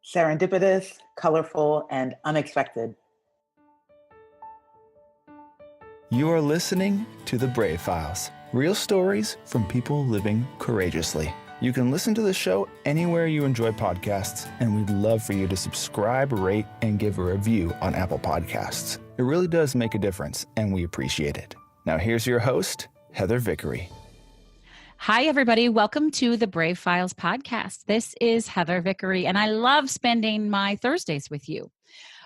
serendipitous, colorful, and unexpected. You are listening to The Brave Files, real stories from people living courageously. You can listen to the show anywhere you enjoy podcasts, and we'd love for you to subscribe, rate, and give a review on Apple Podcasts. It really does make a difference, and we appreciate it. Now here's your host, Heather Vickery. Hi, everybody. Welcome to the Brave Files podcast. This is Heather Vickery, and I love spending my Thursdays with you.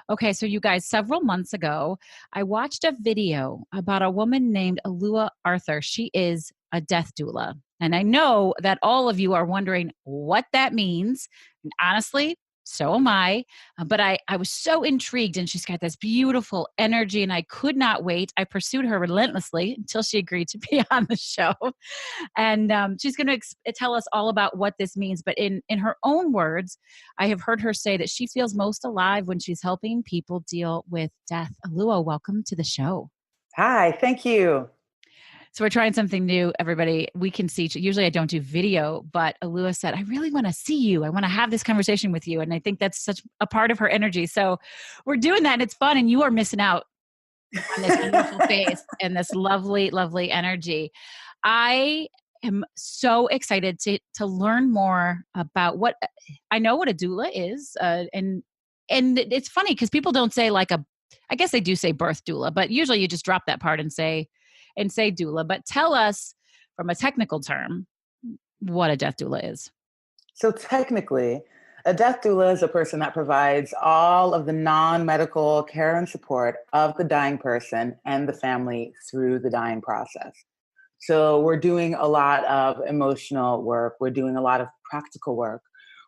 Okay, so you guys, several months ago, I watched a video about a woman named Alua Arthur. She is a death doula. And I know that all of you are wondering what that means. And honestly, so am I. But I was so intrigued, and she's got this beautiful energy, and I could not wait. I pursued her relentlessly until she agreed to be on the show. And she's going to tell us all about what this means. But in her own words, I have heard her say that she feels most alive when she's helping people deal with death. Alua, welcome to the show. Hi, thank you. So we're trying something new, everybody. We can see, usually I don't do video, but Alua said, I really want to see you. I want to have this conversation with you. And I think that's such a part of her energy. So we're doing that and it's fun, and you are missing out on this beautiful face and this lovely, lovely energy. I am so excited to learn more about what I know what a doula is. And it's funny because people don't say I guess they do say birth doula, but usually you just drop that part and say doula. But tell us from a technical term what a death doula is. So technically, a death doula is a person that provides all of the non-medical care and support of the dying person and the family through the dying process. So we're doing a lot of emotional work. We're doing a lot of practical work.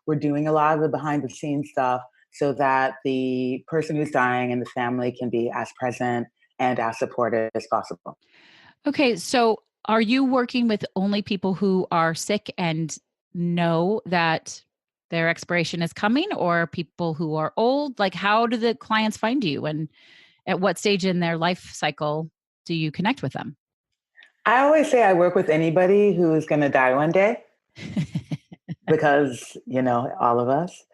We're doing a lot of the behind the scenes stuff so that the person who's dying and the family can be as present and as supportive as possible. Okay, so are you working with only people who are sick and know that their expiration is coming, or people who are old? Like, how do the clients find you, and at what stage in their life cycle do you connect with them? I always say I work with anybody who's going to die one day because, all of us.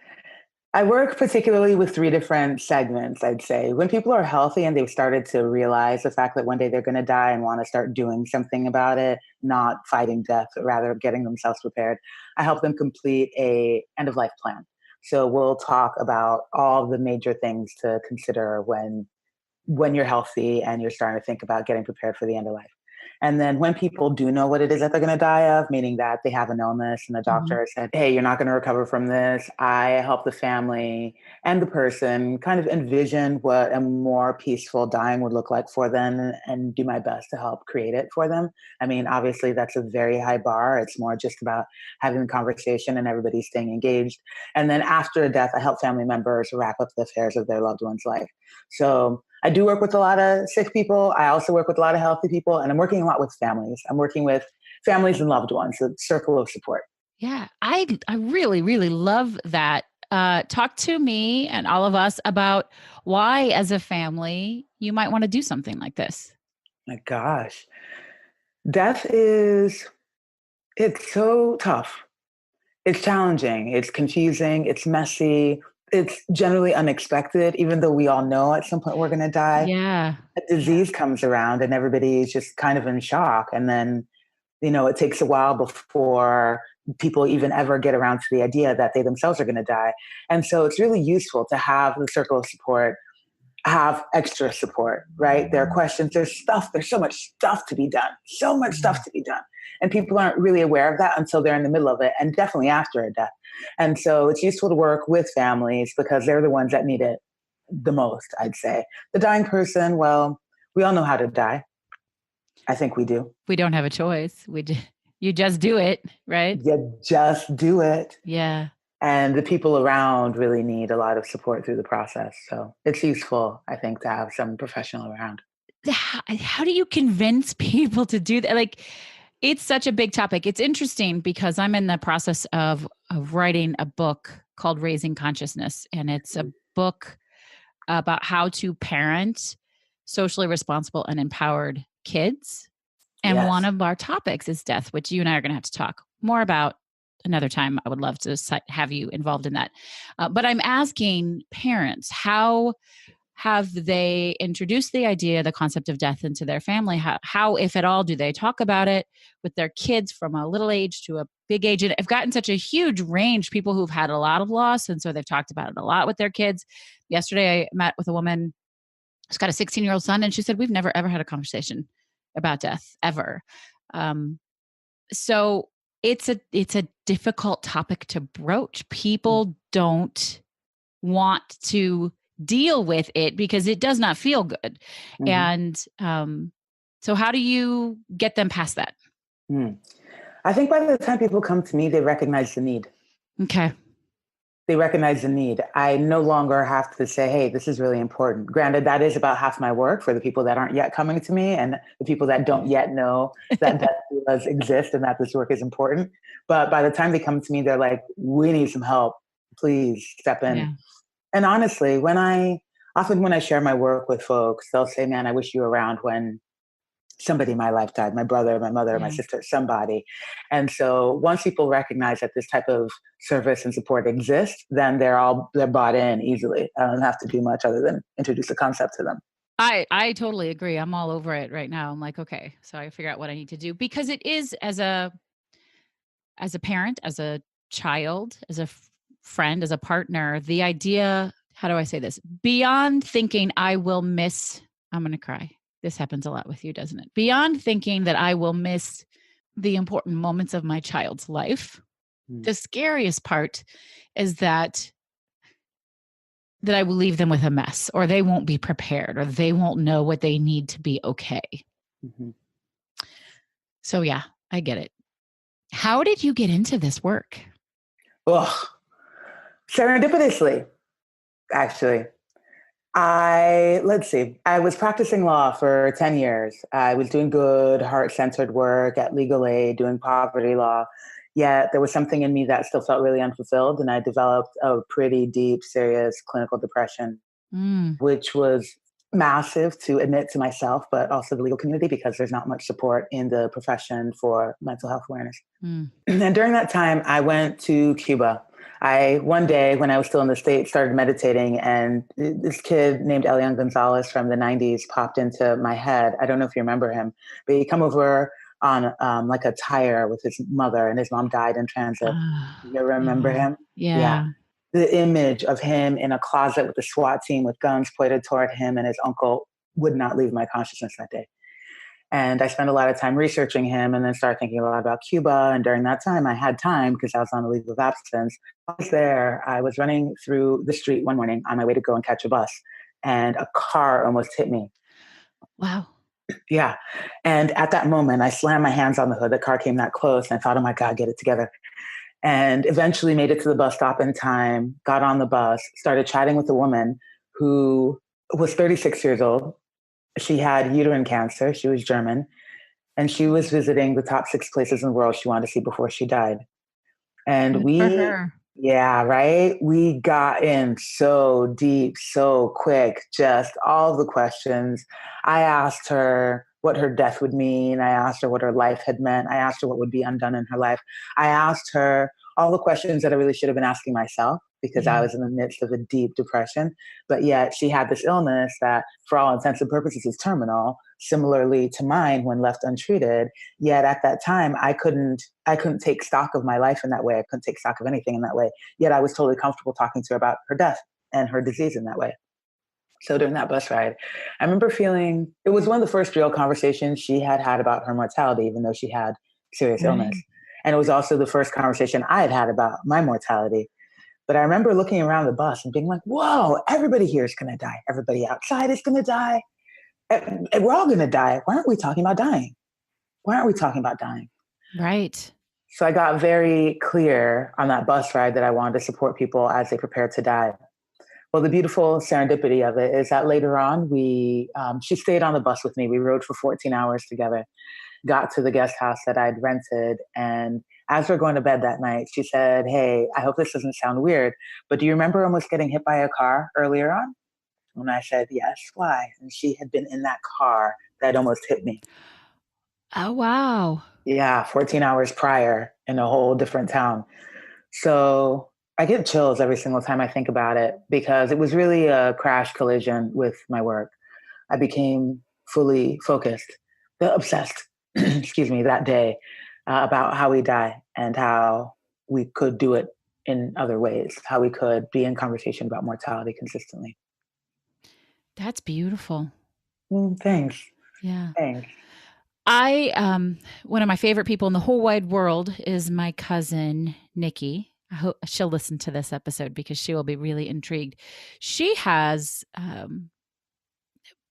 I work particularly with 3 different segments, I'd say. When people are healthy and they've started to realize the fact that one day they're going to die and want to start doing something about it, not fighting death, but rather getting themselves prepared, I help them complete a end-of-life plan. So we'll talk about all the major things to consider when you're healthy and you're starting to think about getting prepared for the end of life. And then when people do know what it is that they're going to die of, meaning that they have an illness and the doctor said, hey, you're not going to recover from this, I help the family and the person kind of envision what a more peaceful dying would look like for them and do my best to help create it for them. I mean, obviously, that's a very high bar. It's more just about having a conversation and everybody staying engaged. And then after a death, I help family members wrap up the affairs of their loved one's life. So I do work with a lot of sick people. I also work with a lot of healthy people, and I'm working a lot with families. I'm working with families and loved ones, a circle of support. Yeah, I really, really love that. Talk to me and all of us about why, as a family, you might want to do something like this. My gosh. Death it's so tough. It's challenging. It's confusing. It's messy. It's generally unexpected, even though we all know at some point we're going to die. Yeah. A disease comes around and everybody's just kind of in shock. And then, it takes a while before people even ever get around to the idea that they themselves are going to die. And so it's really useful to have the circle of support, have extra support, right? There are questions, there's so much stuff to be done, And people aren't really aware of that until they're in the middle of it, and definitely after a death. And so it's useful to work with families because they're the ones that need it the most, I'd say. The dying person, well, we all know how to die. I think we do. We don't have a choice. You just do it, right? You just do it. Yeah. And the people around really need a lot of support through the process. So it's useful, I think, to have some professional around. How do you convince people to do that? Like, it's such a big topic. It's interesting because I'm in the process of writing a book called Raising Consciousness. And it's a book about how to parent socially responsible and empowered kids. And one of our topics is death, which you and I are going to have to talk more about another time, I would love to have you involved in that. But I'm asking parents, how have they introduced the concept of death into their family? How, if at all, do they talk about it with their kids from a little age to a big age? And I've gotten such a huge range, people who've had a lot of loss. And so they've talked about it a lot with their kids. Yesterday, I met with a woman who's got a 16-year-old son, and she said, we've never, ever had a conversation about death, ever. So it's a difficult topic to broach. People don't want to deal with it because it does not feel good. Mm-hmm. And so how do you get them past that? I think by the time people come to me, they recognize the need. Okay. They recognize the need. I no longer have to say, hey, this is really important. Granted, that is about half my work for the people that aren't yet coming to me and the people that don't yet know that death does exist and that this work is important. But by the time they come to me, they're like, we need some help. Please step in. Yeah. And honestly, when I share my work with folks, they'll say, man, I wish you were around when somebody in my life died, my brother, my mother, my sister, somebody. And so once people recognize that this type of service and support exists, then they're bought in easily. I don't have to do much other than introduce the concept to them. I totally agree. I'm all over it right now. I'm like, okay, so I figure out what I need to do, because it is, as a parent, as a child, as a friend, as a partner, the idea, how do I say this? Beyond thinking I'm going to cry. This happens a lot with you, doesn't it? Beyond thinking that I will miss the important moments of my child's life, the scariest part is that I will leave them with a mess, or they won't be prepared, or they won't know what they need to be okay. Mm-hmm. So yeah, I get it. How did you get into this work? Oh, serendipitously, actually. I was practicing law for 10 years. I was doing good, heart-centered work at legal aid, doing poverty law. Yet there was something in me that still felt really unfulfilled. And I developed a pretty deep, serious clinical depression, which was massive to admit to myself, but also the legal community, because there's not much support in the profession for mental health awareness. And during that time, I went to Cuba. One day when I was still in the States, started meditating, and this kid named Elian Gonzalez from the 90s popped into my head. I don't know if you remember him, but he come over on like a tire with his mother, and his mom died in transit. You remember him? Yeah. The image of him in a closet with the SWAT team with guns pointed toward him and his uncle would not leave my consciousness that day. And I spent a lot of time researching him, and then started thinking a lot about Cuba. And during that time, I had time because I was on a leave of absence. I was there. I was running through the street one morning on my way to go and catch a bus, and a car almost hit me. Wow. Yeah. And at that moment, I slammed my hands on the hood. The car came that close, and I thought, oh my God, get it together. And eventually made it to the bus stop in time, got on the bus, started chatting with a woman who was 36 years old. She had uterine cancer. She was German. And she was visiting the top 6 places in the world she wanted to see before she died. And yeah, right? We got in so deep, so quick, just all the questions. I asked her what her death would mean. I asked her what her life had meant. I asked her what would be undone in her life. I asked her all the questions that I really should have been asking myself, because I was in the midst of a deep depression. But yet she had this illness that, for all intents and purposes, is terminal, similarly to mine when left untreated. Yet at that time, I couldn't take stock of my life in that way. I couldn't take stock of anything in that way. Yet I was totally comfortable talking to her about her death and her disease in that way. So during that bus ride, I remember feeling it was one of the first real conversations she had about her mortality, even though she had serious illness. And it was also the first conversation I had had about my mortality. But I remember looking around the bus and being like, whoa, everybody here is going to die. Everybody outside is going to die. And we're all going to die. Why aren't we talking about dying? Why aren't we talking about dying? Right. So I got very clear on that bus ride that I wanted to support people as they prepare to die. Well, the beautiful serendipity of it is that later on, she stayed on the bus with me. We rode for 14 hours together, got to the guest house that I'd rented. And as we're going to bed that night, she said, hey, I hope this doesn't sound weird, but do you remember almost getting hit by a car earlier on? And I said, yes, why? And she had been in that car that almost hit me. Oh, wow. Yeah, 14 hours prior. in a whole different town. So I get chills every single time I think about it because it was really a crash collision with my work. I became fully focused, obsessed, excuse me, that day about how we die and how we could do it in other ways, how we could be in conversation about mortality consistently. That's beautiful. Thanks. Yeah. Thanks. One of my favorite people in the whole wide world is my cousin, Nikki. I hope she'll listen to this episode because she will be really intrigued. She has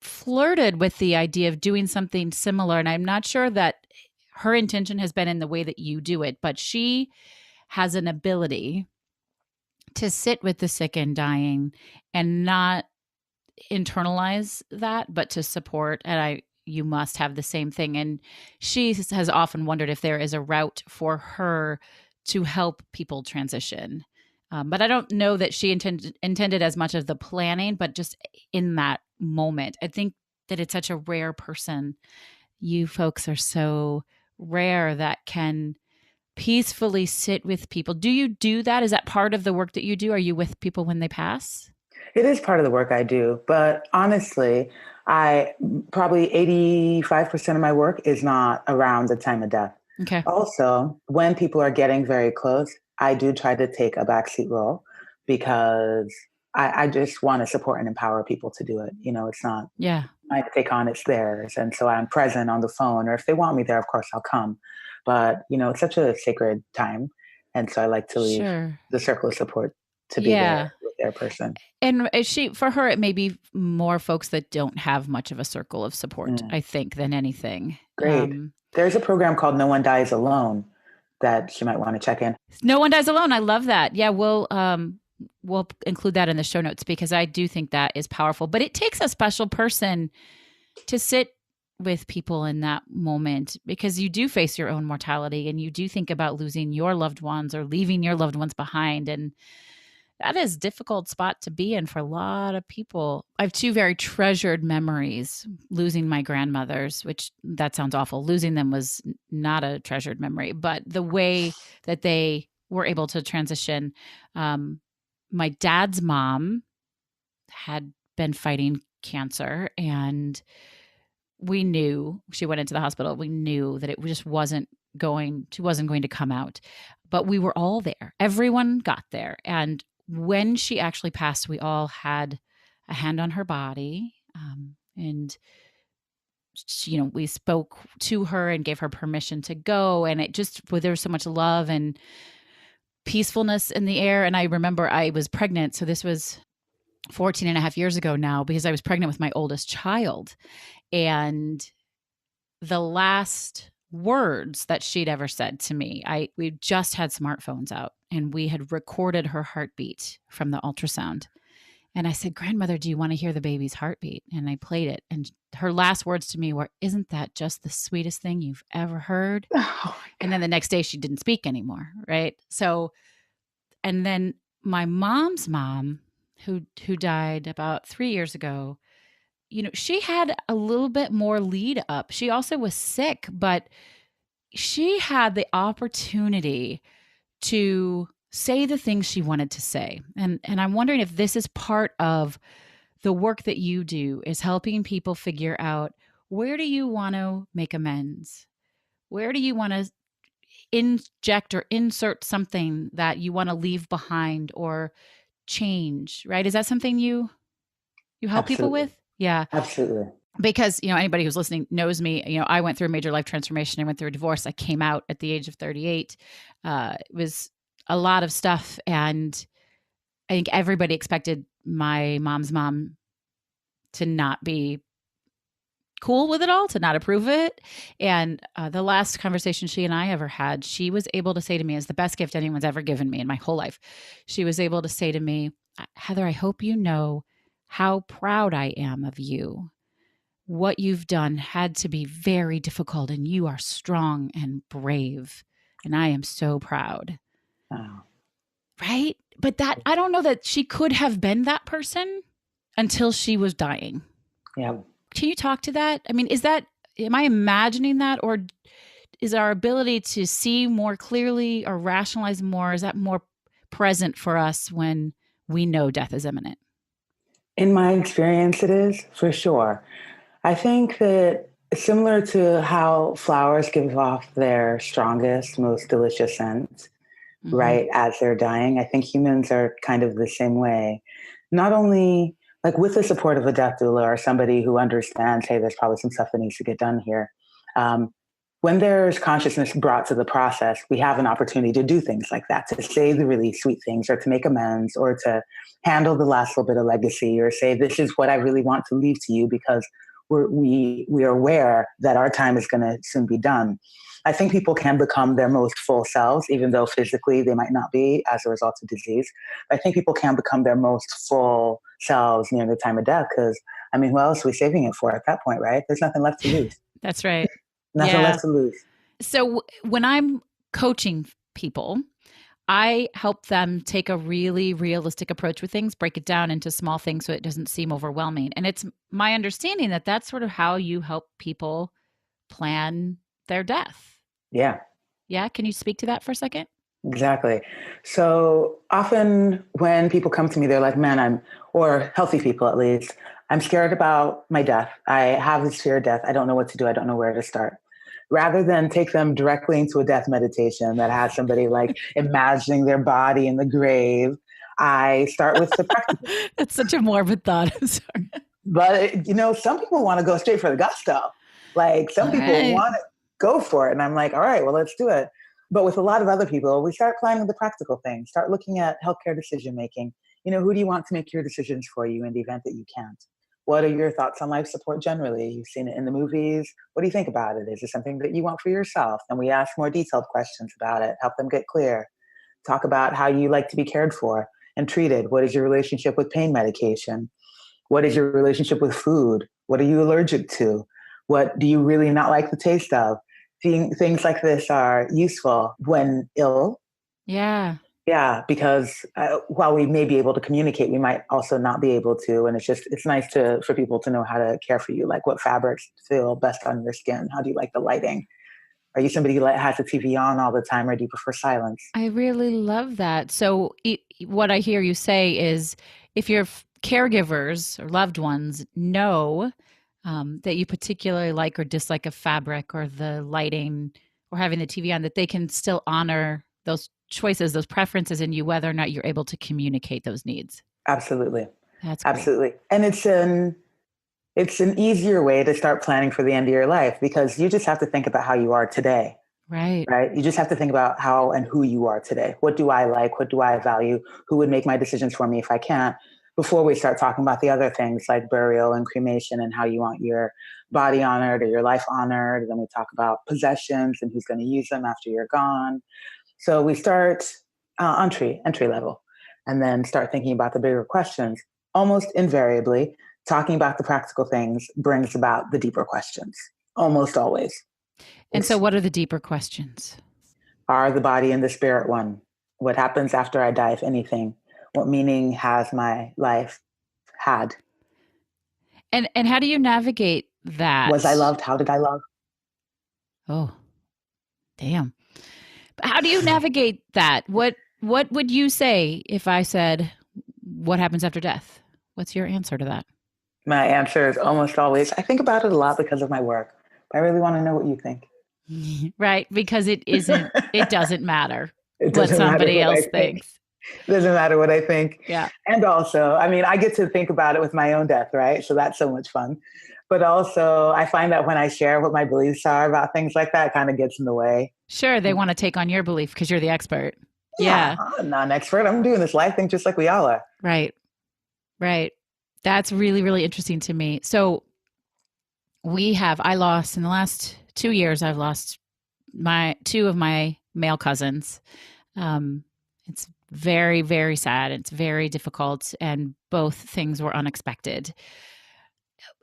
flirted with the idea of doing something similar, and I'm not sure that her intention has been in the way that you do it, but she has an ability to sit with the sick and dying and not internalize that, but to support. And you must have the same thing. And she has often wondered if there is a route for her to help people transition. But I don't know that she intended as much of the planning, but just in that moment. I think that it's such a rare person. You folks are so rare that can peacefully sit with people. Do you do that? Is that part of the work that you do? Are you with people when they pass? It is part of the work I do, but honestly, I probably 85% of my work is not around the time of death. Okay. Also, when people are getting very close, I do try to take a backseat role because I just want to support and empower people to do it. It's not mine to take on, it's theirs. And so I'm present on the phone, or if they want me there, of course I'll come. But, it's such a sacred time. And so I like to leave the circle of support to be there with their person. And for her, it may be more folks that don't have much of a circle of support, I think, than anything. Great. There's a program called No One Dies Alone that she might want to check in. No One Dies Alone. I love that. Yeah, we'll include that in the show notes because I do think that is powerful. But it takes a special person to sit with people in that moment because you do face your own mortality and you do think about losing your loved ones or leaving your loved ones behind. And that is a difficult spot to be in for a lot of people. I have two very treasured memories. Losing my grandmothers, which that sounds awful. Losing them was not a treasured memory, but the way that they were able to transition. My dad's mom had been fighting cancer and we knew she went into the hospital. We knew that it just she wasn't going to come out, but we were all there. Everyone got there. And when she actually passed, we all had a hand on her body. And she, we spoke to her and gave her permission to go. And there was so much love and peacefulness in the air. And I remember I was pregnant. So this was 14 and a half years ago now, because I was pregnant with my oldest child. And the last words that she'd ever said to me, we just had smartphones out and we had recorded her heartbeat from the ultrasound. And I said, "Grandmother, do you want to hear the baby's heartbeat?" And I played it. And her last words to me were, "Isn't that just the sweetest thing you've ever heard?" Oh, and then the next day she didn't speak anymore. Right. So, and then my mom's mom, who died about 3 years ago, she had a little bit more lead up. She also was sick, but she had the opportunity to say the things she wanted to say. And I'm wondering if this is part of the work that you do, is helping people figure out, where do you want to make amends? Where do you want to inject or insert something that you want to leave behind or change, right? Is that something you help people with? Yeah. Absolutely. Because, anybody who's listening knows me, I went through a major life transformation. I went through a divorce. I came out at the age of 38. It was a lot of stuff. And I think everybody expected my mom's mom to not be cool with it all, to not approve it. And the last conversation she and I ever had, she was able to say to me, is the best gift anyone's ever given me in my whole life. She was able to say to me, "Heather, I hope you know how proud I am of you. What you've done had to be very difficult and you are strong and brave. And I am so proud." Wow. Right? But I don't know that she could have been that person until she was dying. Yeah. Can you talk to that? I mean, am I imagining that, or is our ability to see more clearly or rationalize more, is that more present for us when we know death is imminent? In my experience, it is for sure. I think that similar to how flowers give off their strongest, most delicious scent, Mm-hmm. right, as they're dying, I think humans are kind of the same way. Not only like with the support of a death doula or somebody who understands, hey, there's probably some stuff that needs to get done here. Um, when there's consciousness brought to the process, we have an opportunity to do things like that, to say the really sweet things or to make amends or to handle the last little bit of legacy or say, this is what I really want to leave to you because we are aware that our time is going to soon be done. I think people can become their most full selves, even though physically they might not be as a result of disease. I think people can become their most full selves near the time of death because, I mean, what else are we saving it for at that point, right? There's nothing left to lose. That's right. Nothing Yeah. left to lose. So when I'm coaching people, I help them take a really realistic approach with things, break it down into small things so it doesn't seem overwhelming. And it's my understanding that that's sort of how you help people plan their death. Yeah. Yeah. Can you speak to that for a second? Exactly. So often when people come to me, they're like, man, or healthy people at least, I'm scared about my death. I have this fear of death. I don't know what to do. I don't know where to start. Rather than take them directly into a death meditation that has somebody like imagining their body in the grave, I start with the practical. That's such a morbid thought. I'm sorry. But, some people want to go straight for the gusto. Like some people want to go for it. And I'm like, all right, well, let's do it. But with a lot of other people, we start planning the practical things, start looking at healthcare decision making. Who do you want to make your decisions for you in the event that you can't? What are your thoughts on life support generally? You've seen it in the movies. What do you think about it? Is it something that you want for yourself? And we ask more detailed questions about it, help them get clear. Talk about how you like to be cared for and treated. What is your relationship with pain medication? What is your relationship with food? What are you allergic to? What do you really not like the taste of? Things like this are useful when ill. Yeah. Yeah, because while we may be able to communicate, we might also not be able to. And it's nice for people to know how to care for you. Like what fabrics feel best on your skin? How do you like the lighting? Are you somebody who has the TV on all the time or do you prefer silence? I really love that. So what I hear you say is if your caregivers or loved ones know that you particularly like or dislike a fabric or the lighting or having the TV on, that they can still honor those choices, those preferences in you, whether or not you're able to communicate those needs. Absolutely. That's absolutely. Great. And it's an easier way to start planning for the end of your life because you just have to think about how you are today. Right. Right. You just have to think about how and who you are today. What do I like? What do I value? Who would make my decisions for me if I can't? Before we start talking about the other things like burial and cremation and how you want your body honored or your life honored. Then we talk about possessions and who's going to use them after you're gone. So we start entry level and then start thinking about the bigger questions. Almost invariably, talking about the practical things brings about the deeper questions, almost always. And so what are the deeper questions? Are the body and the spirit one? What happens after I die, if anything? What meaning has my life had? And how do you navigate that? Was I loved? How did I love? Oh, damn. How do you navigate that? What would you say if I said, what happens after death? What's your answer to that? My answer is almost always, I think about it a lot because of my work. But I really want to know what you think. Right. Because it doesn't matter What somebody else thinks. It doesn't matter what I think. Yeah. And also, I mean, I get to think about it with my own death, right? So that's so much fun. But also, I find that when I share what my beliefs are about things like that, it kind of gets in the way. Sure. They want to take on your belief because you're the expert. Yeah. I'm not an expert. I'm doing this life thing just like we all are. Right. Right. That's really, really interesting to me. So I lost in the last 2 years, I've lost two of my male cousins. It's very, very sad. It's very difficult. And both things were unexpected.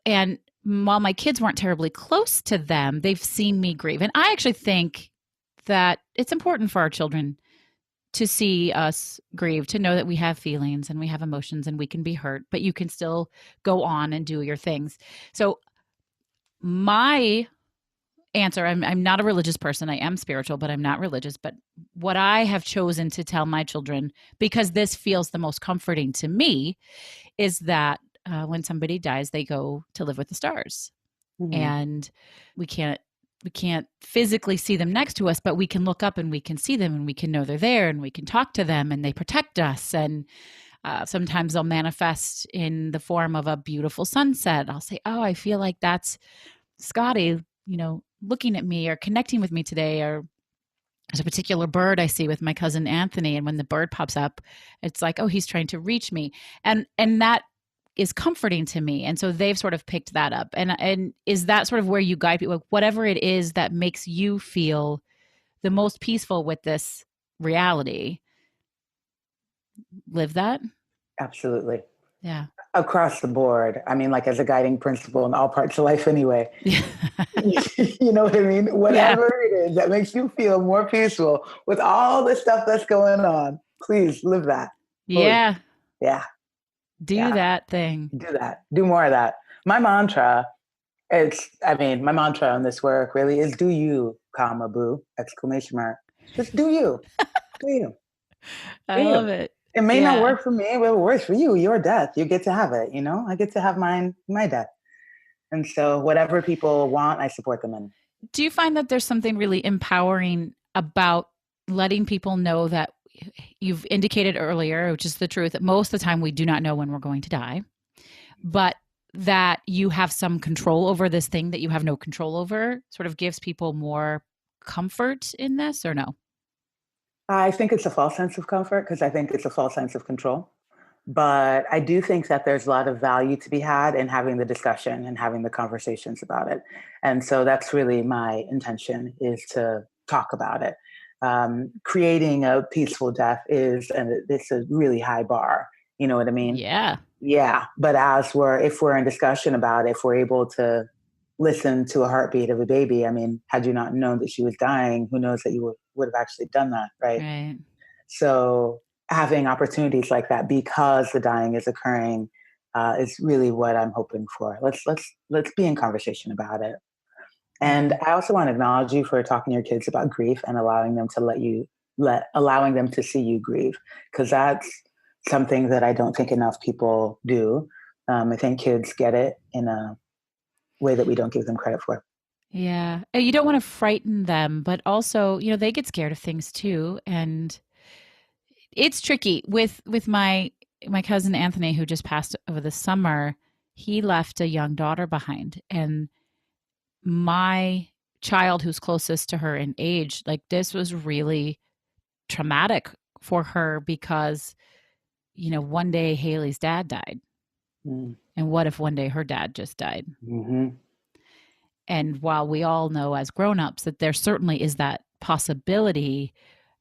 And while my kids weren't terribly close to them, they've seen me grieve. And I actually think that it's important for our children to see us grieve, to know that we have feelings and we have emotions and we can be hurt, but you can still go on and do your things. So my answer. I'm not a religious person. I am spiritual, but I'm not religious. But what I have chosen to tell my children, because this feels the most comforting to me, is that when somebody dies, they go to live with the stars. Mhm. And we can't physically see them next to us, but we can look up and we can see them and we can know they're there and we can talk to them and they protect us. And sometimes they'll manifest in the form of a beautiful sunset. I'll say, oh, I feel like that's Scotty, looking at me or connecting with me today. Or there's a particular bird I see with my cousin Anthony. And when the bird pops up, it's like, oh, he's trying to reach me. And that is comforting to me. And so they've sort of picked that up. And is that sort of where you guide people, whatever it is that makes you feel the most peaceful with this reality, live that? Absolutely. Yeah. Across the board. I mean, like as a guiding principle in all parts of life anyway. You know what I mean? Whatever it is that makes you feel more peaceful with all the stuff that's going on, please live that. Yeah. Yeah. Do that thing. Do that. Do more of that. My mantra on this work really is do you, comma, boo, exclamation mark. Just do you. Do you. I love it. It may not work for me, but it works for you. Your death. You get to have it, I get to have my death. And so whatever people want, I support them in. Do you find that there's something really empowering about letting people know that you've indicated earlier, which is the truth, that most of the time we do not know when we're going to die, but that you have some control over this thing that you have no control over, sort of gives people more comfort in this, or no? I think it's a false sense of comfort because I think it's a false sense of control. But I do think that there's a lot of value to be had in having the discussion and having the conversations about it. And so that's really my intention, is to talk about it. Creating a peaceful death it's a really high bar. You know what I mean? Yeah. Yeah. But if we're in discussion about it, if we're able to listen to a heartbeat of a baby, I mean, had you not known that she was dying, who knows that you would have actually done that, right? Right. So having opportunities like that because the dying is occurring is really what I'm hoping for. Let's be in conversation about it. And I also want to acknowledge you for talking to your kids about grief and allowing them to see you grieve, because that's something that I don't think enough people do. I think kids get it in a way that we don't give them credit for. Yeah. You don't want to frighten them, but also, they get scared of things too. And it's tricky with my cousin Anthony, who just passed over the summer. He left a young daughter behind, and my child, who's closest to her in age, like, this was really traumatic for her because, one day Haley's dad died. Mm. And what if one day her dad just died? Mm-hmm. And while we all know as grownups that there certainly is that possibility,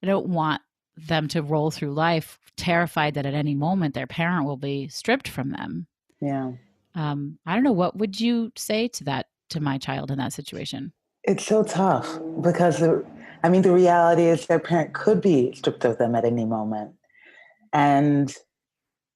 I don't want them to roll through life terrified that at any moment their parent will be stripped from them. Yeah. I don't know. What would you say to my child in that situation? It's so tough because the reality is their parent could be stripped of them at any moment. And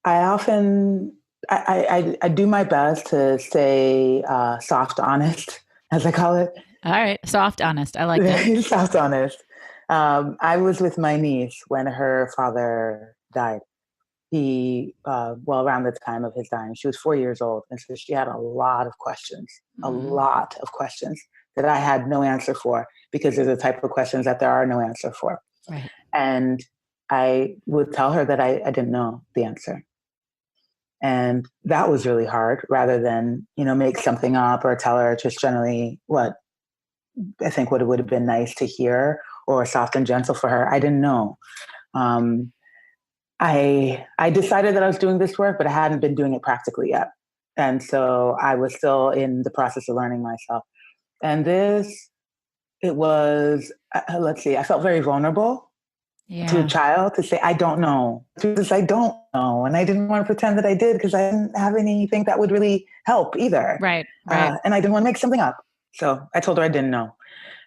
I often, I do my best to stay soft, honest, as I call it. All right. Soft, honest. I like that. Soft, honest. I was with my niece when her father died. Around the time of his dying, she was 4 years old. And so she had a lot of questions that I had no answer for, because they're the type of questions that there are no answer for. Right. And I would tell her that I didn't know the answer. And that was really hard, rather than, make something up or tell her just generally what it would have been nice to hear, or soft and gentle for her. I didn't know. I decided that I was doing this work, but I hadn't been doing it practically yet. And so I was still in the process of learning myself. And I felt very vulnerable to a child to say, I don't know. I don't know. And I didn't want to pretend that I did, because I didn't have anything that would really help either. Right. And I didn't want to make something up. So I told her I didn't know.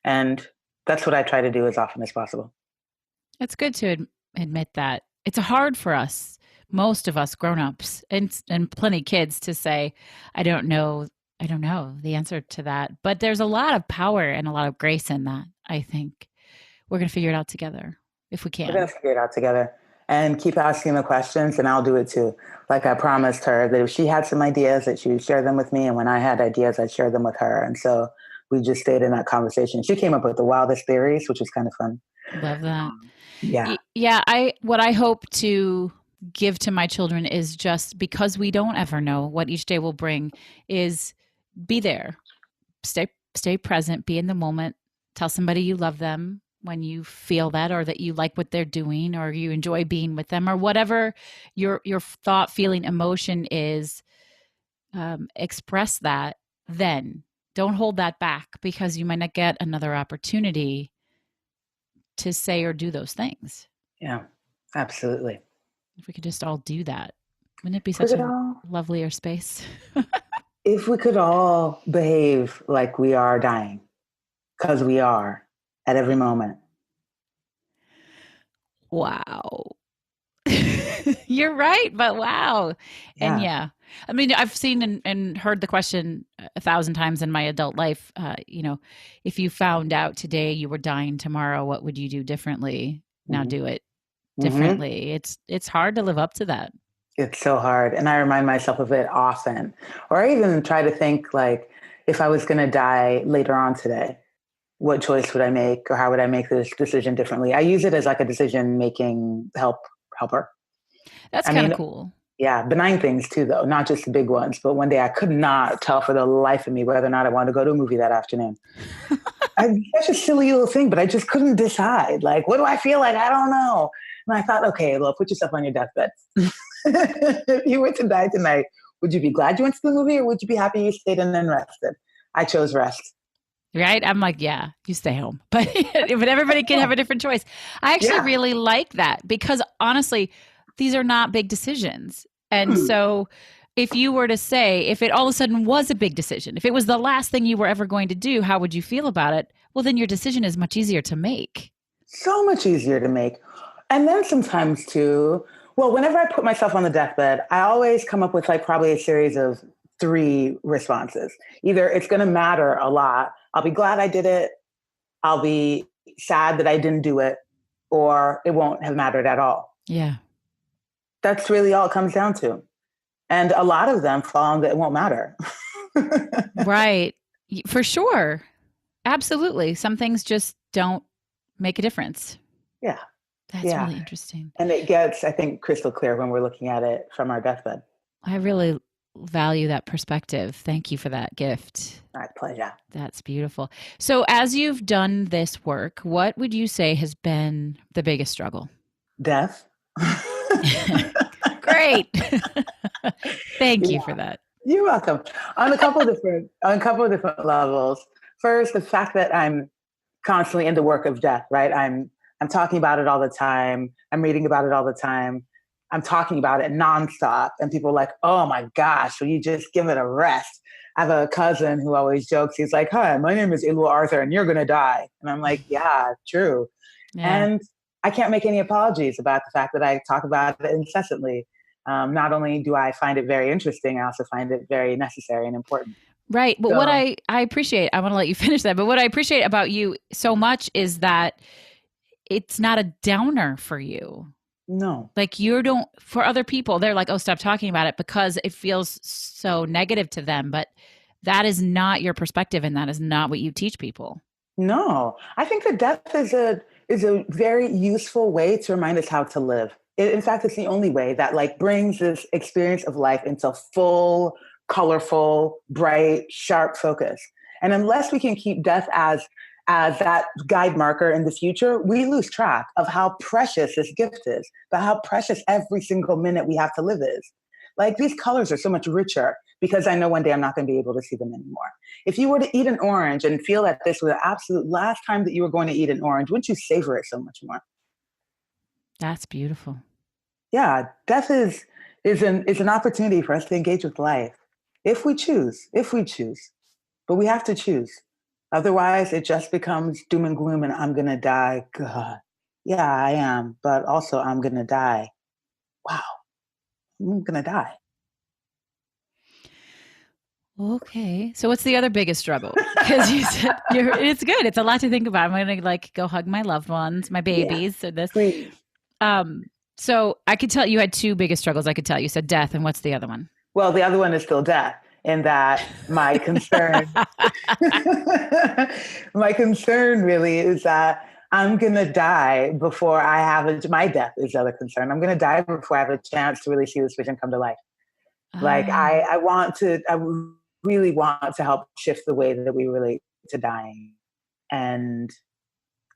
And that's what I try to do as often as possible. It's good to admit that. It's hard for us, most of us grownups and plenty kids, to say, I don't know I don't know the answer to that, but there's a lot of power and a lot of grace in that. I think we're going to figure it out together if we We're going can. to figure it out together and keep asking the questions, and I'll do it too. Like I promised her that if she had some ideas that she would share them with me. And when I had ideas, I'd share them with her. And so we just stayed in that conversation. She came up with the wildest theories, which was kind of fun. Love that. Yeah. Yeah. What I hope to give to my children is just because we don't ever know what each day will bring is be there, stay present, be in the moment, tell somebody you love them when you feel that, or that you like what they're doing, or you enjoy being with them, or whatever your thought, feeling, emotion is. Express that. Then don't hold that back, because you might not get another opportunity to say or do those things. Yeah, absolutely. If we could just all do that, wouldn't it be If we such could a all, lovelier space? if we could all behave like we are dying, because we are at every moment. Wow. You're right, but wow. And Yeah. yeah, I mean, I've seen and heard the question 1,000 times in my adult life. If you found out today you were dying tomorrow, what would you do differently? Now Mm-hmm. do it Mm-hmm. differently. It's hard to live up to that. It's so hard. And I remind myself of it often. Or I even try to think like, if I was going to die later on today, what choice would I make, or how would I make this decision differently? I use it as like a decision making helper. That's I kind of mean, cool. yeah, benign things too, though, not just the big ones. But one day I could not tell for the life of me whether or not I wanted to go to a movie that afternoon. Such a silly little thing, but I just couldn't decide. Like, what do I feel like? I don't know. And I thought, okay, well, put yourself on your deathbed. If you were to die tonight, would you be glad you went to the movie, or would you be happy you stayed in and rested? I chose rest. Right? I'm like, yeah, you stay home. But everybody can have a different choice. I actually Yeah. really like that, because honestly, these are not big decisions. And so if you were to say, if it all of a sudden was a big decision, if it was the last thing you were ever going to do, how would you feel about it? Well, then your decision is much easier to make. So much easier to make. And then sometimes too, well, whenever I put myself on the deathbed, I always come up with like probably a series of three responses. Either it's going to matter a lot, I'll be glad I did it, I'll be sad that I didn't do it, or it won't have mattered at all. Yeah. That's really all it comes down to. And a lot of them fall on that it won't matter. Right. For sure. Absolutely. Some things just don't make a difference. Yeah. That's Yeah. really interesting. And it gets, I think, crystal clear when we're looking at it from our deathbed. I really value that perspective. Thank you for that gift. My pleasure. That's beautiful. So, as you've done this work, what would you say has been the biggest struggle? Death. Great. Thank you for that. You're welcome. On a couple of different levels. First, the fact that I'm constantly in the work of death, right? I'm talking about it all the time. I'm reading about it all the time. I'm talking about it nonstop. And people are like, oh my gosh, will you just give it a rest? I have a cousin who always jokes. He's like, hi, my name is Alua Arthur and you're going to die. And I'm like, yeah, true. Yeah. And I can't make any apologies about the fact that I talk about it incessantly. Not only do I find it very interesting, I also find it very necessary and important. Right. But So, what I appreciate, I want to let you finish that, but what I appreciate about you so much is that it's not a downer for you. no. Like you don't, for other people, they're like, oh, stop talking about it because it feels so negative to them. But that is not your perspective, and that is not what you teach people. No, I think that death is a very useful way to remind us how to live. In fact, it's the only way that like brings this experience of life into full, colorful, bright, sharp focus. And unless we can keep death as that guide marker in the future, we lose track of how precious this gift is, but how precious every single minute we have to live is. Like these colors are so much richer because I know one day I'm not going to be able to see them anymore. If you were to eat an orange and feel that this was the absolute last time that you were going to eat an orange, wouldn't you savor it so much more? That's beautiful. Yeah, death is an opportunity for us to engage with life if we choose, but we have to choose. Otherwise, it just becomes doom and gloom and I'm going to die. God. Yeah, I am. But also I'm going to die. Wow. I'm going to die. Okay. So what's the other biggest struggle? Because you said it's good. It's a lot to think about. I'm going to like go hug my loved ones, my Yeah, babies. So this, please. um, so I could tell you had two biggest struggles. I could tell you said death. And what's the other one? Well, the other one is still death, in that my concern, my concern really is that I'm going to die before I have my death is the other concern. I'm going to die before I have a chance to really see this vision come to life. Like Ah. I really want to help shift the way that we relate to dying. And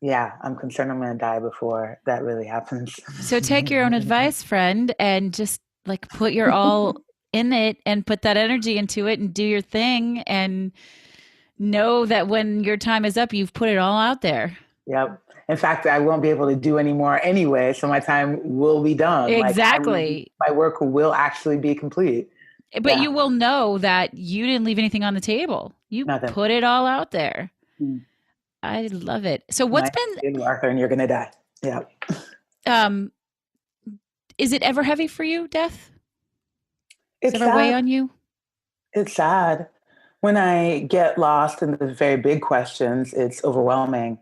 yeah, I'm concerned I'm going to die before that really happens. So take your own advice, friend, and just like put your all in it and put that energy into it and do your thing and know that when your time is up, you've put it all out there. Yep. In fact, I won't be able to do any more anyway, so my time will be done. Exactly. My work will actually be complete. But you will know that you didn't leave anything on the table. You Nothing. put it all out there. Mm. I love it. So what's been Alua Arthur, and you're gonna die. Yeah. Is it ever heavy for you, death? It's Does it ever weigh on you? It's sad. When I get lost in the very big questions, it's overwhelming.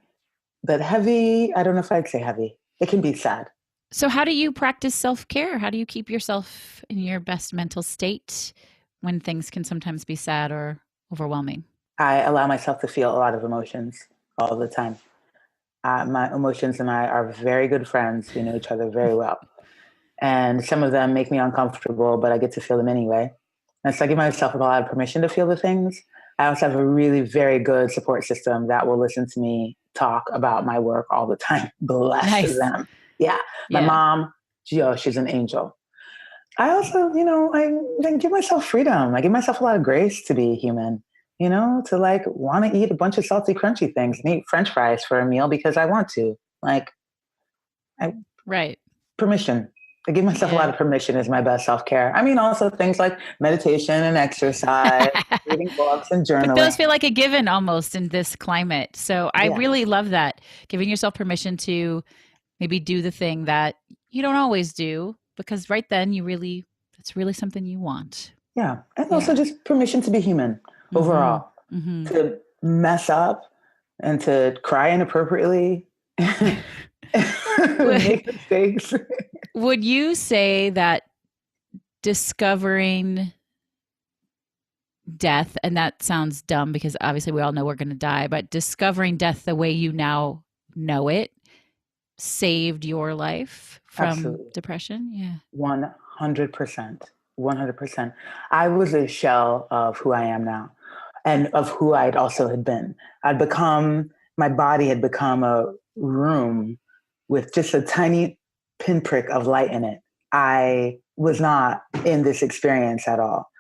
But heavy, I don't know if I'd say heavy. It can be sad. So how do you practice self-care? How do you keep yourself in your best mental state when things can sometimes be sad or overwhelming? I allow myself to feel a lot of emotions all the time. My emotions and I are very good friends. We know each other very well. And some of them make me uncomfortable, but I get to feel them anyway. And so I give myself a lot of permission to feel the things. I also have a really very good support system that will listen to me talk about my work all the time. Bless them. Yeah. My mom, she's an angel. I also, I give myself freedom. I give myself a lot of grace to be human, to like want to eat a bunch of salty, crunchy things and eat French fries for a meal because I want to. Right. Permission. I give myself a lot of permission as my best self-care. I mean, also things like meditation and exercise, reading books and journaling. But those feel like a given almost in this climate. So I really love that. Giving yourself permission to maybe do the thing that you don't always do, because right then it's really something you want. Yeah. And also just permission to be human overall, to mess up and to cry inappropriately. Make mistakes. Would you say that discovering death, and that sounds dumb because obviously we all know we're going to die, but discovering death the way you now know it saved your life from depression? Yeah. 100%. 100%. I was a shell of who I am now and of who I'd also had been. My body had become a room with just a tiny pinprick of light in it. I was not in this experience at all.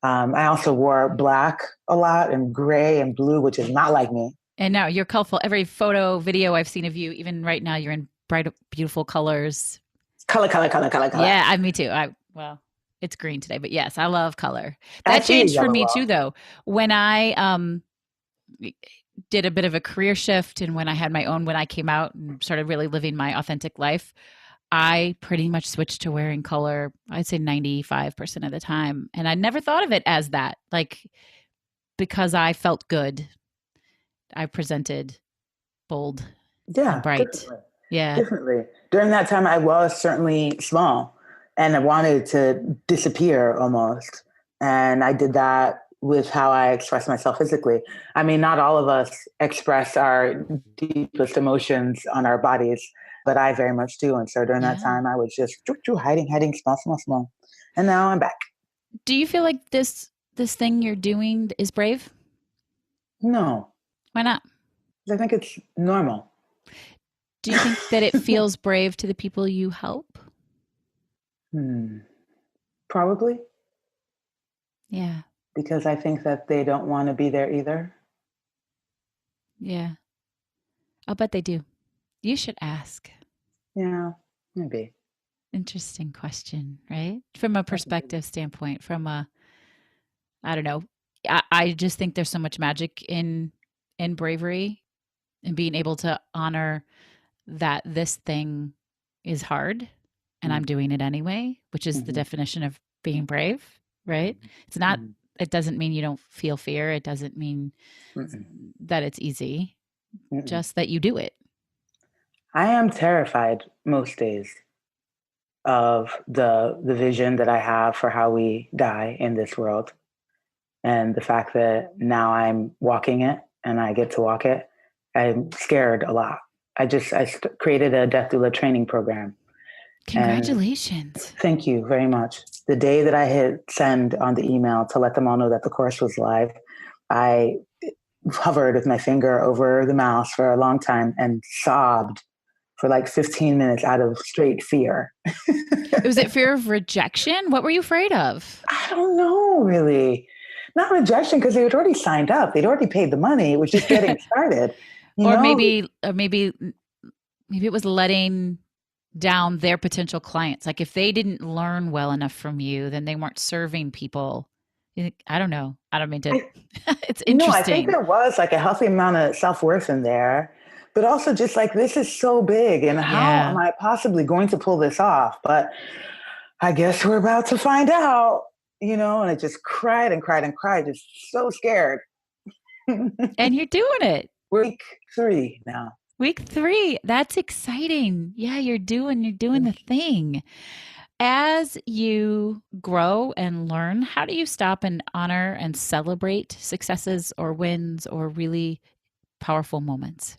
I also wore black a lot and gray and blue, which is not like me. And now you're colorful. Every photo, video I've seen of you, even right now, you're in bright, beautiful colors. Color. Yeah, me too. Well, it's green today, but yes, I love color. That changed for me too, though. When I did a bit of a career shift, and when I came out and started really living my authentic life, I pretty much switched to wearing color, I'd say 95% of the time. And I never thought of it as that, like, because I felt good. I presented bold and bright. Definitely. Yeah. Definitely. During that time, I was certainly small and I wanted to disappear almost. And I did that with how I express myself physically. I mean, not all of us express our deepest emotions on our bodies, but I very much do. And so during that time, I was just hiding, small. And now I'm back. Do you feel like this thing you're doing is brave? No. Why not? I think it's normal. Do you think that it feels brave to the people you help? Probably. Yeah. Because I think that they don't want to be there either. Yeah. I'll bet they do. You should ask. Yeah, maybe. Interesting question, right? From a perspective standpoint, I don't know. I just think there's so much magic in bravery and being able to honor that this thing is hard and I'm doing it anyway, which is the definition of being brave, right? It's not it doesn't mean you don't feel fear. It doesn't mean Mm-mm. that it's easy, Mm-mm. just that you do it. I am terrified most days of the vision that I have for how we die in this world. And the fact that now I'm walking it and I get to walk it, I'm scared a lot. Created a death doula training program. Congratulations. And thank you very much. The day that I hit send on the email to let them all know that the course was live, I hovered with my finger over the mouse for a long time and sobbed for like 15 minutes out of straight fear. Was it fear of rejection? What were you afraid of? I don't know, really. Not rejection, because they had already signed up. They'd already paid the money. It was just getting started. Maybe it was letting down their potential clients. Like if they didn't learn well enough from you, then they weren't serving people. I don't know. I don't mean to. It's interesting. No, I think there was like a healthy amount of self-worth in there, but also just like, this is so big, and how am I possibly going to pull this off? But I guess we're about to find out, and I just cried and cried and cried, just so scared. And you're doing it. Week 3 now. Week 3. That's exciting. Yeah, you're doing the thing. As you grow and learn, how do you stop and honor and celebrate successes or wins or really powerful moments?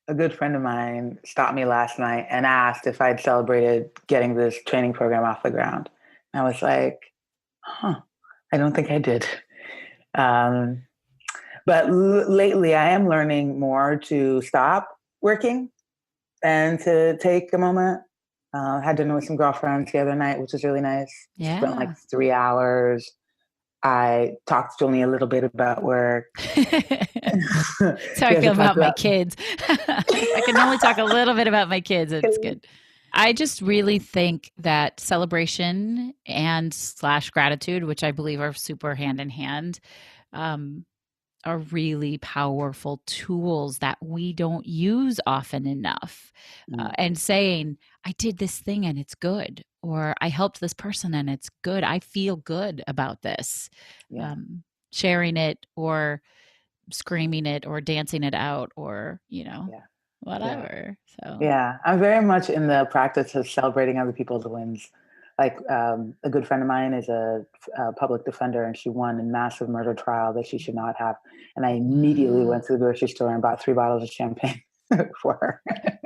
A good friend of mine stopped me last night and asked if I'd celebrated getting this training program off the ground. And I was like, I don't think I did. But lately I am learning more to stop working and to take a moment. Had dinner with some girlfriends the other night, which was really nice. Yeah. Spent like 3 hours. I talked only a little bit about work. That's how I feel about my kids. I can only talk a little bit about my kids. It's good. I just really think that celebration and / gratitude, which I believe are super hand in hand, are really powerful tools that we don't use often enough. And saying, I did this thing and it's good, or I helped this person and it's good. I feel good about this. Yeah. Sharing it or screaming it or dancing it out or, whatever. So yeah, I'm very much in the practice of celebrating other people's wins. Like a good friend of mine is a public defender, and she won a massive murder trial that she should not have. And I immediately went to the grocery store and bought 3 bottles of champagne for her.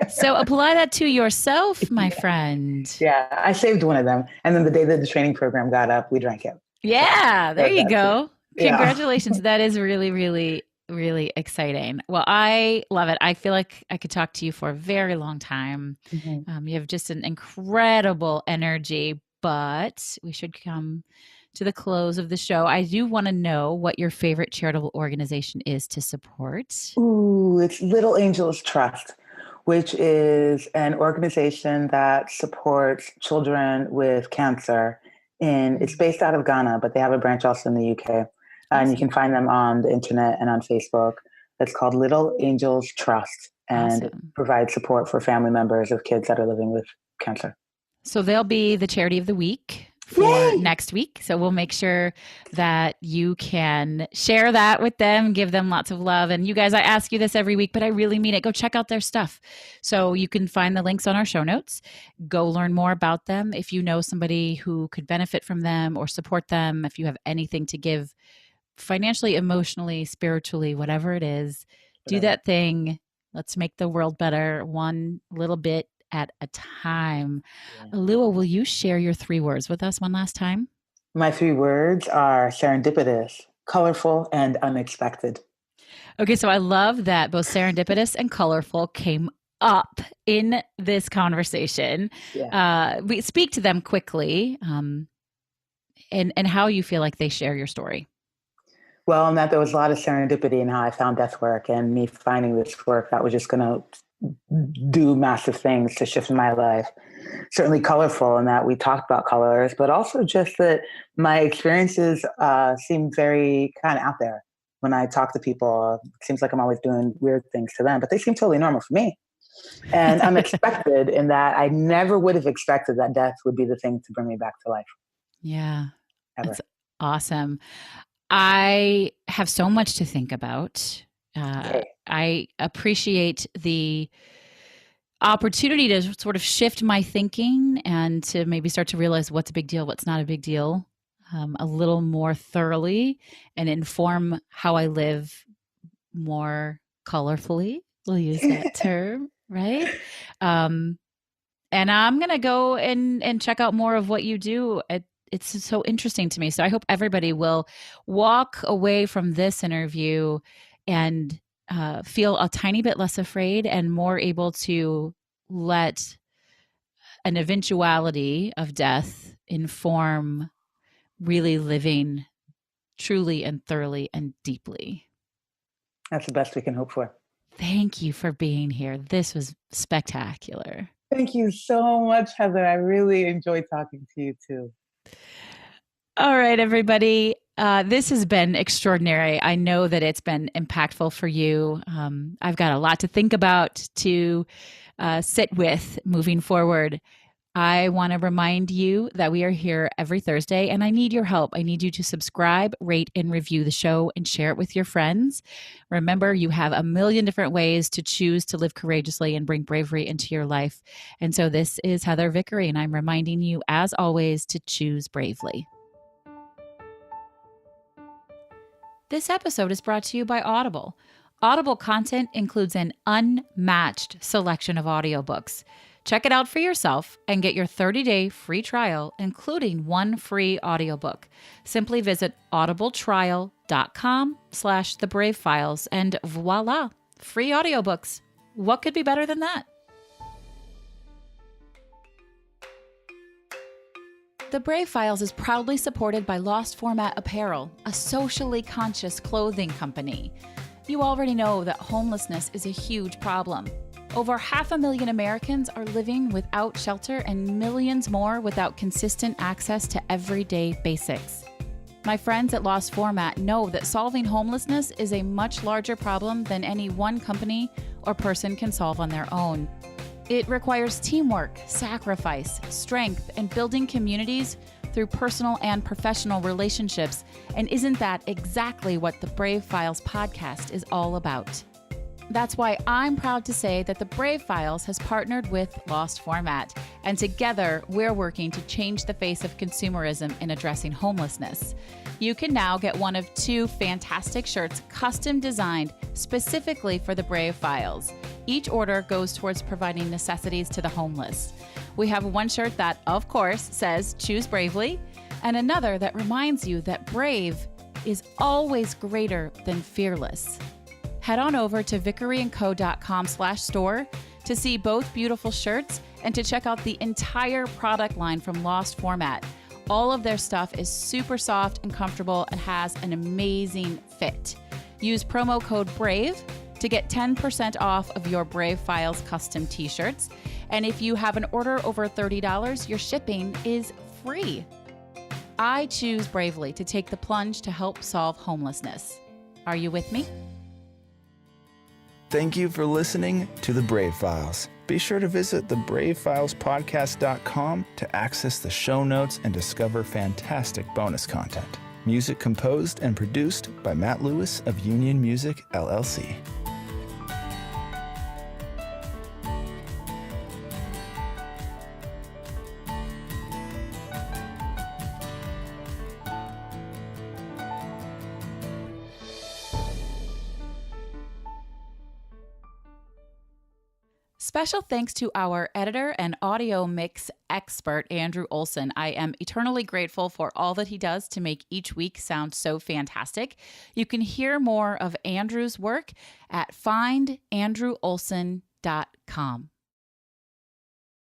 So apply that to yourself, my friend. Yeah, I saved one of them. And then the day that the training program got up, we drank it. Yeah, there you go. Yeah. Congratulations. That is really, really, really exciting. Well, I love it. I feel like I could talk to you for a very long time. Mm-hmm. You have just an incredible energy, but we should come to the close of the show. I do want to know what your favorite charitable organization is to support. Ooh, it's Little Angels Trust, which is an organization that supports children with cancer. And it's based out of Ghana, but they have a branch also in the UK. And you can find them on the internet and on Facebook. It's called Little Angels Trust, and it provides support for family members of kids that are living with cancer. So they'll be the charity of the week for next week. So we'll make sure that you can share that with them, give them lots of love. And you guys, I ask you this every week, but I really mean it. Go check out their stuff. So you can find the links on our show notes. Go learn more about them. If you know somebody who could benefit from them or support them, if you have anything to give financially, emotionally, spiritually, whatever it is, do that thing. Let's make the world better one little bit at a time. Yeah. Alua, will you share your 3 words with us one last time? My 3 words are serendipitous, colorful, and unexpected. Okay, so I love that both serendipitous and colorful came up in this conversation. Yeah. We speak to them quickly, and how you feel like they share your story. Well, and that there was a lot of serendipity in how I found death work, and me finding this work that was just going to do massive things to shift my life. Certainly colorful in that we talked about colors, but also just that my experiences seem very kind of out there. When I talk to people, it seems like I'm always doing weird things to them, but they seem totally normal for me. And unexpected in that I never would have expected that death would be the thing to bring me back to life. Yeah. Ever. That's awesome. I have so much to think about. I appreciate the opportunity to sort of shift my thinking and to maybe start to realize what's a big deal, what's not a big deal, a little more thoroughly, and inform how I live more colorfully. We'll use that term, right? And I'm going to go and check out more of what you do. It's so interesting to me. So I hope everybody will walk away from this interview and feel a tiny bit less afraid and more able to let an eventuality of death inform really living truly and thoroughly and deeply. That's the best we can hope for. Thank you for being here. This was spectacular. Thank you so much, Heather. I really enjoyed talking to you too. All right, everybody. This has been extraordinary. I know that it's been impactful for you. I've got a lot to think about, to sit with moving forward. I want to remind you that we are here every Thursday, and I need your help. I need you to subscribe, rate, and review the show and share it with your friends. Remember, you have a million different ways to choose to live courageously and bring bravery into your life. And so this is Heather Vickery, and I'm reminding you, as always, to choose bravely. This episode is brought to you by Audible. Audible content includes an unmatched selection of audiobooks. Check it out for yourself and get your 30-day free trial, including one free audiobook. Simply visit audibletrial.com/thebravefiles and voila, free audiobooks. What could be better than that? The Brave Files is proudly supported by Lost Format Apparel, a socially conscious clothing company. You already know that homelessness is a huge problem. Over 500,000 Americans are living without shelter and millions more without consistent access to everyday basics. My friends at Lost Format know that solving homelessness is a much larger problem than any one company or person can solve on their own. It requires teamwork, sacrifice, strength, and building communities through personal and professional relationships. And isn't that exactly what the Brave Files podcast is all about? That's why I'm proud to say that the Brave Files has partnered with Lost Format, and together we're working to change the face of consumerism in addressing homelessness. You can now get one of two fantastic shirts custom designed specifically for the Brave Files. Each order goes towards providing necessities to the homeless. We have one shirt that, of course, says "Choose Bravely," and another that reminds you that brave is always greater than fearless. Head on over to vickeryandco.com/store to see both beautiful shirts and to check out the entire product line from Lost Format. All of their stuff is super soft and comfortable and has an amazing fit. Use promo code BRAVE to get 10% off of your Brave Files custom t-shirts. And if you have an order over $30, your shipping is free. I choose bravely to take the plunge to help solve homelessness. Are you with me? Thank you for listening to The Brave Files. Be sure to visit thebravefilespodcast.com to access the show notes and discover fantastic bonus content. Music composed and produced by Matt Lewis of Union Music, LLC. Special thanks to our editor and audio mix expert, Andrew Olson. I am eternally grateful for all that he does to make each week sound so fantastic. You can hear more of Andrew's work at findandrewolson.com.